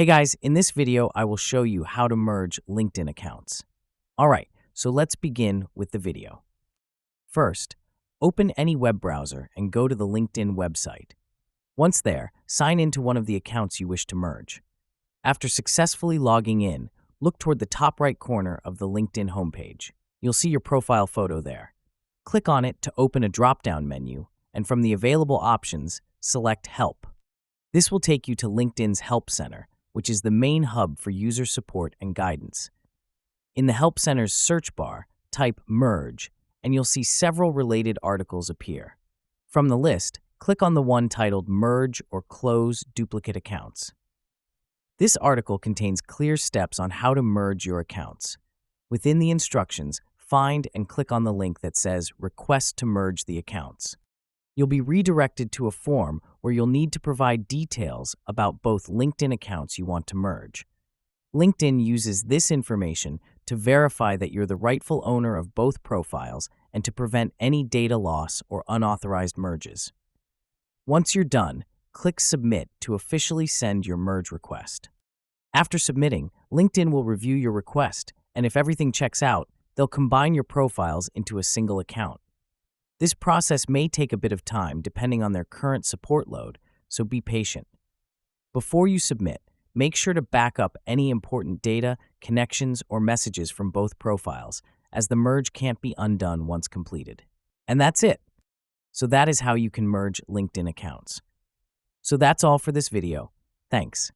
Hey guys, in this video, I will show you how to merge LinkedIn accounts. All right, so let's begin with the video. First, open any web browser and go to the LinkedIn website. Once there, sign into one of the accounts you wish to merge. After successfully logging in, look toward the top right corner of the LinkedIn homepage. You'll see your profile photo there. Click on it to open a drop-down menu, and from the available options, select Help. This will take you to LinkedIn's Help Center, which is the main hub for user support and guidance. In the Help Center's search bar, type Merge, and you'll see several related articles appear. From the list, click on the one titled Merge or Close Duplicate Accounts. This article contains clear steps on how to merge your accounts. Within the instructions, find and click on the link that says Request to Merge the Accounts. You'll be redirected to a form where you'll need to provide details about both LinkedIn accounts you want to merge. LinkedIn uses this information to verify that you're the rightful owner of both profiles and to prevent any data loss or unauthorized merges. Once you're done, click Submit to officially send your merge request. After submitting, LinkedIn will review your request, and if everything checks out, they'll combine your profiles into a single account. This process may take a bit of time depending on their current support load, so be patient. Before you submit, make sure to back up any important data, connections, or messages from both profiles, as the merge can't be undone once completed. And that's it. So that is how you can merge LinkedIn accounts. So that's all for this video. Thanks.